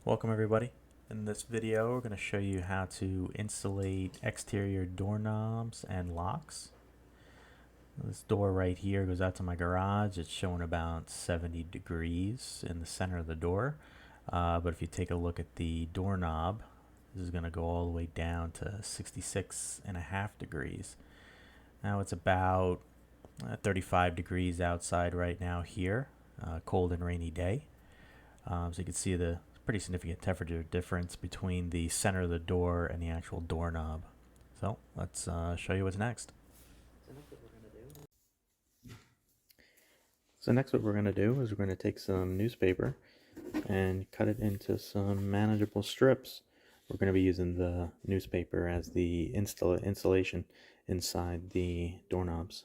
Welcome everybody. In this video we're going to show you how to insulate exterior doorknobs and locks. This door right here goes out to my garage. It's showing about 70 degrees in the center of the door, but if you take a look at the doorknob, this is going to go all the way down to 66.5 degrees. Now it's about 35 degrees outside right now here, cold and rainy day. So you can see the pretty significant temperature difference between the center of the door and the actual doorknob. So let's show you what's next. So next what we're going to do is we're going to take some newspaper and cut it into some manageable strips. We're going to be using the newspaper as the insulation inside the doorknobs.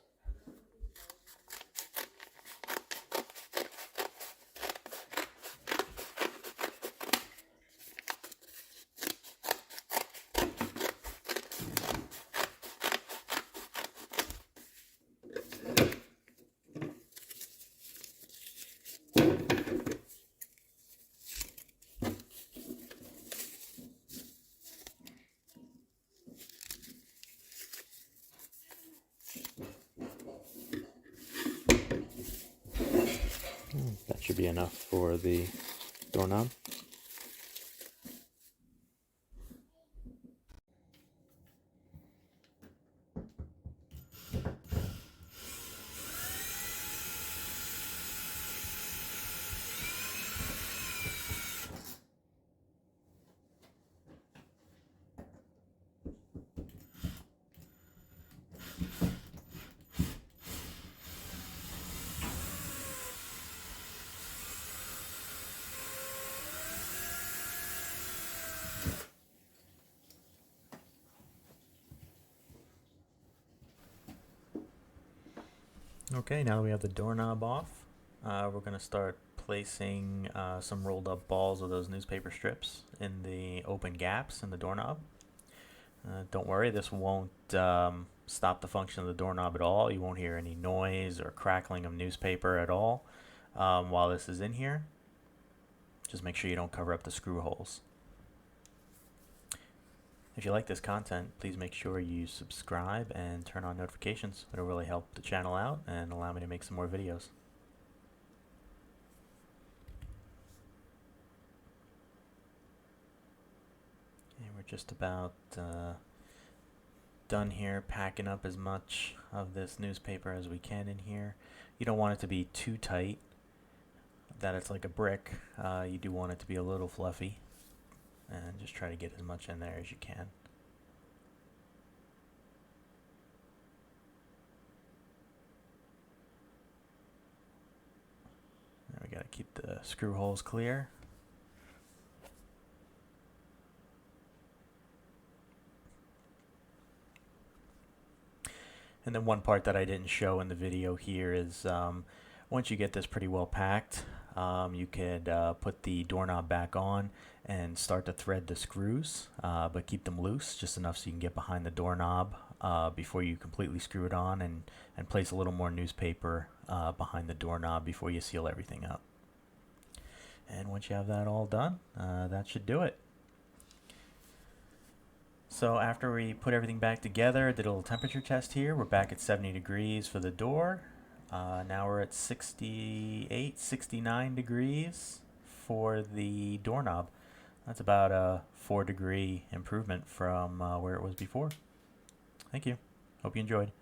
That should be enough for the doorknob. Okay, now that we have the doorknob off, we're going to start placing some rolled up balls of those newspaper strips in the open gaps in the doorknob. Don't worry, this won't stop the function of the doorknob at all. You won't hear any noise or crackling of newspaper at all while this is in here. Just make sure you don't cover up the screw holes. If you like this content, please make sure you subscribe and turn on notifications. It'll really help the channel out and allow me to make some more videos. And we're just about done here, packing up as much of this newspaper as we can in here. You don't want it to be too tight that it's like a brick. You do want it to be a little fluffy. And just try to get as much in there as you can. Now we gotta keep the screw holes clear. And then one part that I didn't show in the video here is once you get this pretty well packed, you could put the doorknob back on and start to thread the screws, but keep them loose, just enough so you can get behind the doorknob before you completely screw it on, and place a little more newspaper behind the doorknob before you seal everything up. And once you have that all done, that should do it. So after we put everything back together, did a little temperature test here. We're back at 70 degrees for the door. Now we're at 68, 69 degrees for the doorknob. That's about a 4-degree improvement from where it was before. Thank you. Hope you enjoyed.